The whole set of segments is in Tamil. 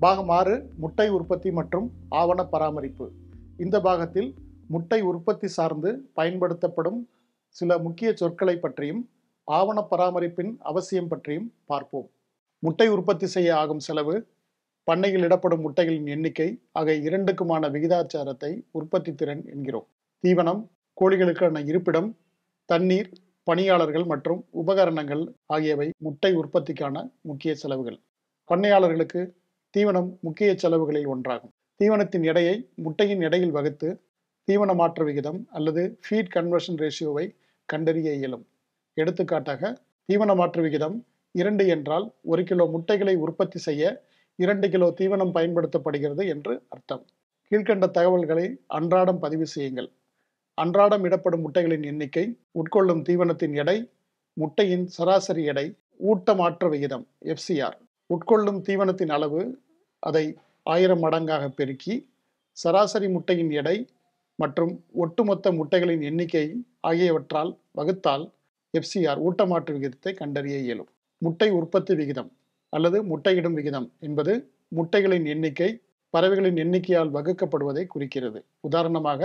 பாகம் 6 முட்டை உற்பத்தி மற்றும் ஆவண பராமரிப்பு. இந்த பாகத்தில் முட்டை உற்பத்தி சார்ந்து பயன்படுத்தப்படும் சில முக்கிய சொற்களை பற்றியும் ஆவண பராமரிப்பின் அவசியம் பற்றியும் பார்ப்போம். முட்டை உற்பத்தி செய்ய ஆகும் செலவு, பண்ணையில் இடப்படும் முட்டைகளின் எண்ணிக்கை ஆகிய இரண்டுக்குமான விகிதாச்சாரத்தை உற்பத்தி திறன் என்கிறோம். தீவனம், கோழிகளுக்கான இருப்பிடம், தண்ணீர், பணியாளர்கள் மற்றும் உபகரணங்கள் ஆகியவை முட்டை உற்பத்திக்கான முக்கிய செலவுகள். பண்ணையாளர்களுக்கு தீவனம் முக்கிய செலவுகளில் ஒன்றாகும். தீவனத்தின் எடையை முட்டையின் எடையில் வகுத்து தீவன மாற்று விகிதம் அல்லது ஃபீட் கன்வர்ஷன் ரேஷியோவை கண்டறிய இயலும். எடுத்துக்காட்டாக, தீவன மாற்று விகிதம் 2 என்றால் 1 கிலோ முட்டைகளை உற்பத்தி செய்ய 2 கிலோ தீவனம் பயன்படுத்தப்படுகிறது என்று அர்த்தம். கீழ்கண்ட தகவல்களை அன்றாடம் பதிவு செய்யுங்கள். அன்றாடம் இடப்படும் முட்டைகளின் எண்ணிக்கை, உட்கொள்ளும் தீவனத்தின் எடை, முட்டையின் சராசரி எடை, ஊட்ட மாற்று விகிதம் FCR, உட்கொள்ளும் தீவனத்தின் அளவு, அதை 1000 மடங்காக பெருக்கி சராசரி முட்டையின் எடை மற்றும் ஒட்டுமொத்த முட்டைகளின் எண்ணிக்கை ஆகியவற்றால் வகுத்தால் FCR ஊட்டமாற்று விகிதத்தை கண்டறிய இயலும். முட்டை உற்பத்தி விகிதம் அல்லது முட்டையிடும் விகிதம் என்பது முட்டைகளின் எண்ணிக்கை பறவைகளின் எண்ணிக்கையால் வகுக்கப்படுவதை குறிக்கிறது. உதாரணமாக,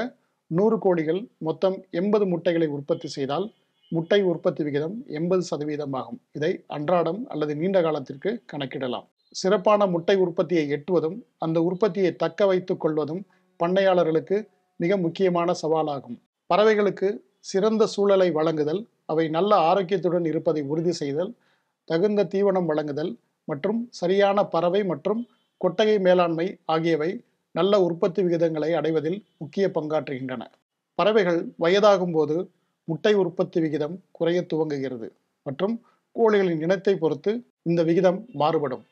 100 கோழிகள் மொத்தம் 80 முட்டைகளை உற்பத்தி செய்தால் முட்டை உற்பத்தி விகிதம் 80% ஆகும். இதை அன்றாடம் அல்லது நீண்ட காலத்திற்கு கணக்கிடலாம். சிறப்பான முட்டை உற்பத்தியை எட்டுவதும் அந்த உற்பத்தியை தக்க வைத்துக் கொள்வதும் பண்ணையாளர்களுக்கு மிக முக்கியமான சவாலாகும். பறவைகளுக்கு சிறந்த சூழலை வழங்குதல், அவை நல்ல ஆரோக்கியத்துடன் இருப்பதை உறுதி செய்தல், தகுந்த தீவனம் வழங்குதல் மற்றும் சரியான பறவை மற்றும் கொட்டகை மேலாண்மை ஆகியவை நல்ல உற்பத்தி விகிதங்களை அடைவதில் முக்கிய பங்காற்றுகின்றன. பறவைகள் வயதாகும் போது முட்டை உற்பத்தி விகிதம் குறைய துவங்குகிறது மற்றும் கோழிகளின் இனத்தை பொறுத்து இந்த விகிதம் மாறுபடும்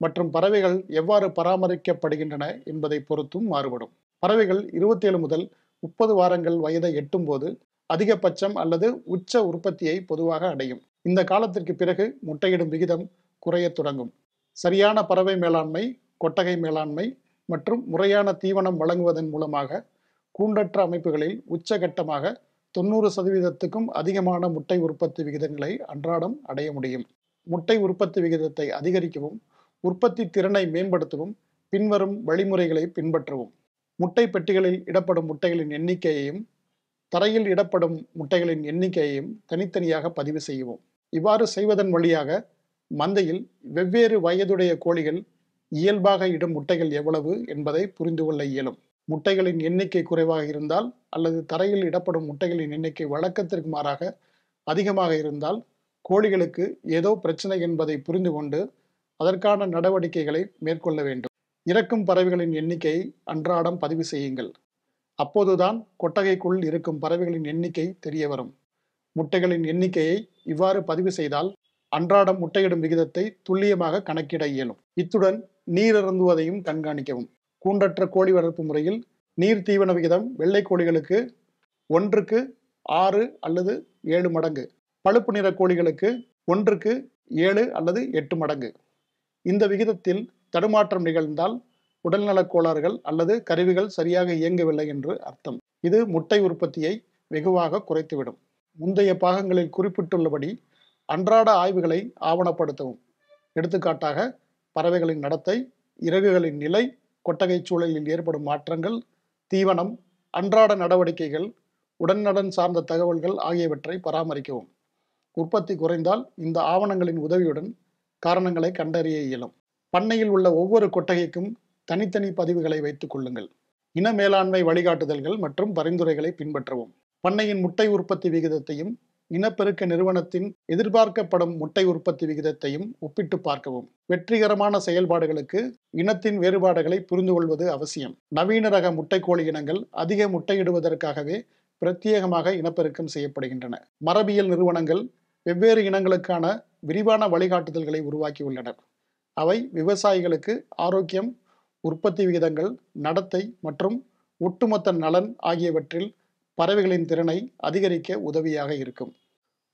மற்றும் பறவைகள் எவ்வாறு பராமரிக்கப்படுகின்றன என்பதை பொறுத்தும் மாறுபடும். பறவைகள் 27 முதல் 30 வாரங்கள் வயதை எட்டும் போது அதிகபட்சம் அல்லது உச்ச உற்பத்தியை பொதுவாக அடையும். இந்த காலத்திற்கு பிறகு முட்டையிடும் விகிதம் குறைய தொடங்கும். சரியான பறவை மேலாண்மை, கொட்டகை மேலாண்மை மற்றும் முறையான தீவனம் வழங்குவதன் மூலமாக கூண்டற்ற அமைப்புகளில் உச்சகட்டமாக 90%க்கும் அதிகமான முட்டை உற்பத்தி விகிதங்களை அன்றாடம் அடைய முடியும். முட்டை உற்பத்தி விகிதத்தை அதிகரிக்கவும் உற்பத்தி திறனை மேம்படுத்தவும் பின்வரும் வழிமுறைகளை பின்பற்றவும். முட்டை பெட்டிகளில் இடப்படும் முட்டைகளின் எண்ணிக்கையையும் தரையில் இடப்படும் முட்டைகளின் எண்ணிக்கையையும் தனித்தனியாக பதிவு செய்யவும். இவ்வாறு செய்வதன் வழியாக மந்தையில் வெவ்வேறு வயதுடைய கோழிகள் இயல்பாக இடும் முட்டைகள் எவ்வளவு என்பதை புரிந்து கொள்ள இயலும். முட்டைகளின் எண்ணிக்கை குறைவாக இருந்தால் அல்லது தரையில் இடப்படும் முட்டைகளின் எண்ணிக்கை வழக்கத்திற்கு மாறாக அதிகமாக இருந்தால் கோழிகளுக்கு ஏதோ பிரச்சனை என்பதை புரிந்து கொண்டு அதற்கான நடவடிக்கைகளை மேற்கொள்ள வேண்டும். இறக்கும் பறவைகளின் எண்ணிக்கையை அன்றாடம் பதிவு செய்யுங்கள். அப்போதுதான் கொட்டகைக்குள் இருக்கும் பறவைகளின் எண்ணிக்கை தெரிய வரும். முட்டைகளின் எண்ணிக்கையை இவ்வாறு பதிவு செய்தால் அன்றாடம் முட்டையிடும் விகிதத்தை துல்லியமாக கணக்கிட இயலும். இத்துடன் நீர் அருந்துவதையும் கண்காணிக்கவும். கூண்டற்ற கோழி வளர்ப்பு முறையில் நீர் தீவன விகிதம் வெள்ளை கோழிகளுக்கு 1க்கு 6 அல்லது 7 மடங்கு, பழுப்பு நிற கோழிகளுக்கு 1க்கு 7 அல்லது 8 மடங்கு. இந்த விகிதத்தில் தடுமாற்றம் நிகழ்ந்தால் உடல்நலக் கோளாறுகள் அல்லது கருவிகள் சரியாக இயங்கவில்லை என்று அர்த்தம். இது முட்டை உற்பத்தியை வெகுவாக குறைத்துவிடும். முந்தைய பாகங்களில் குறிப்பிட்டுள்ளபடி அன்றாட ஆய்வுகளை ஆவணப்படுத்தவும். எடுத்துக்காட்டாக, பறவைகளின் நடத்தை, இறகுகளின் நிலை, கொட்டகை சூழலில் ஏற்படும் மாற்றங்கள், தீவனம், அன்றாட நடவடிக்கைகள், உடல்நலன் சார்ந்த தகவல்கள் ஆகியவற்றை பராமரிக்கவும். உற்பத்தி குறைந்தால் இந்த ஆவணங்களின் உதவியுடன் காரணங்களை கண்டறிய இயலும். பண்ணையில் உள்ள ஒவ்வொரு கொட்டகைக்கும் தனித்தனி பதிவுகளை வைத்துக் கொள்ளுங்கள். இன மேலாண்மை வழிகாட்டுதல்கள் மற்றும் பரிந்துரைகளை பின்பற்றவும். பண்ணையின் முட்டை உற்பத்தி விகிதத்தையும் இனப்பெருக்க நிறுவனத்தின் எதிர்பார்க்கப்படும் முட்டை உற்பத்தி விகிதத்தையும் ஒப்பிட்டு பார்க்கவும். வெற்றிகரமான செயல்பாடுகளுக்கு இனத்தின் வேறுபாடுகளை புரிந்து கொள்வது அவசியம். நவீன ரக முட்டைக்கோழி இனங்கள் அதிக முட்டையிடுவதற்காகவே பிரத்யேகமாக இனப்பெருக்கம் செய்யப்படுகின்றன. மரபியல் நிறுவனங்கள் வெவ்வேறு இனங்களுக்கான விரிவான வழிகாட்டுதல்களை உருவாக்கியுள்ளனர். அவை விவசாயிகளுக்கு ஆரோக்கியம், உற்பத்தி விகிதங்கள், நடத்தை மற்றும் ஒட்டுமொத்த நலன் ஆகியவற்றில் பறவைகளின் திறனை அதிகரிக்க உதவியாக இருக்கும்.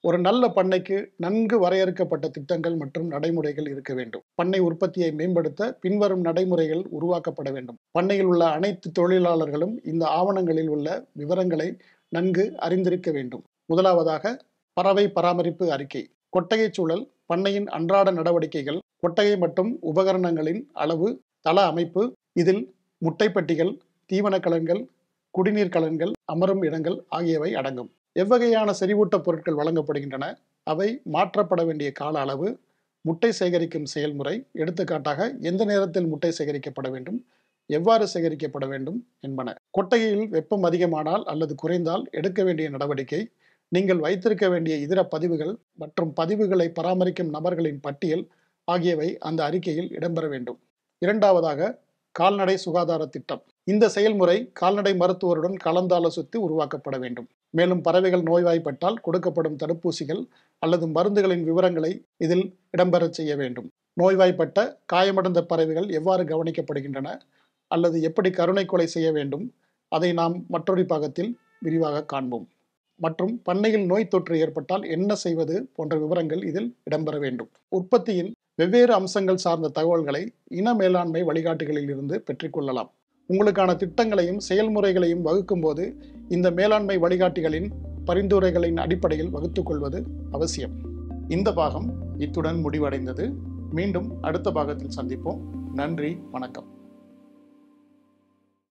ஒரு நல்ல பண்ணைக்கு நன்கு வரையறுக்கப்பட்ட திட்டங்கள் மற்றும் நடைமுறைகள் இருக்க வேண்டும். பண்ணை உற்பத்தியை மேம்படுத்த பின்வரும் நடைமுறைகள் உருவாக்கப்பட வேண்டும். பண்ணையில் உள்ள அனைத்து தொழிலாளர்களும் இந்த ஆவணங்களில் உள்ள விவரங்களை நன்கு அறிந்திருக்க வேண்டும். முதலாவதாக, பறவை பராமரிப்பு அறிக்கை. கொட்டகை சூழல், பண்ணையின் அன்றாட நடவடிக்கைகள், கொட்டகை மற்றும் உபகரணங்களின் அளவு, தள அமைப்பு. இதில் முட்டை பெட்டிகள், தீவன கலன்கள், குடிநீர் கலன்கள், அமரும் இடங்கள் ஆகியவை அடங்கும். எவ்வகையான செறிவூட்ட பொருட்கள் வழங்கப்படுகின்றன, அவை மாற்றப்பட வேண்டிய கால அளவு, முட்டை சேகரிக்கும் செயல்முறை, எடுத்துக்காட்டாக எந்த நேரத்தில் முட்டை சேகரிக்கப்பட வேண்டும், எவ்வாறு சேகரிக்கப்பட வேண்டும் என்பன. கொட்டகையில் வெப்பம் அதிகமானால் அல்லது குறைந்தால் எடுக்க வேண்டிய நடவடிக்கை, நீங்கள் வைத்திருக்க வேண்டிய இதர பதிவுகள் மற்றும் பதிவுகளை பராமரிக்கும் நபர்களின் பட்டியல் ஆகியவை அந்த அறிக்கையில் இடம்பெற வேண்டும். இரண்டாவதாக, கால்நடை சுகாதார திட்டம். இந்த செயல்முறை கால்நடை மருத்துவருடன் கலந்தாலோசித்து உருவாக்கப்பட வேண்டும். மேலும் பறவைகள் நோய்வாய்ப்பட்டால் கொடுக்கப்படும் தடுப்பூசிகள் அல்லது மருந்துகளின் விவரங்களை இதில் இடம்பெறச் செய்ய வேண்டும். நோய்வாய்ப்பட்ட காயமடைந்த பறவைகள் எவ்வாறு கவனிக்கப்படுகின்றன அல்லது எப்படி கருணை கொலை செய்ய வேண்டும், அதை நாம் மற்றொரு பாகத்தில் விரிவாக காண்போம். மற்றும் பண்ணையில் நோய் தொற்று ஏற்பட்டால் என்ன செய்வது போன்ற விவரங்கள் இதில் இடம்பெற வேண்டும். உற்பத்தியின் வெவ்வேறு அம்சங்கள் சார்ந்த தகவல்களை இன மேலாண்மை வழிகாட்டிகளில் இருந்து பெற்றுக்கொள்ளலாம். உங்களுக்கான திட்டங்களையும் செயல்முறைகளையும் வகுக்கும் போது இந்த மேலாண்மை வழிகாட்டிகளின் பரிந்துரைகளின் அடிப்படையில் வகுத்துக் கொள்வது அவசியம். இந்த பாகம் இத்துடன் முடிவடைந்தது. மீண்டும் அடுத்த பாகத்தில் சந்திப்போம். நன்றி, வணக்கம்.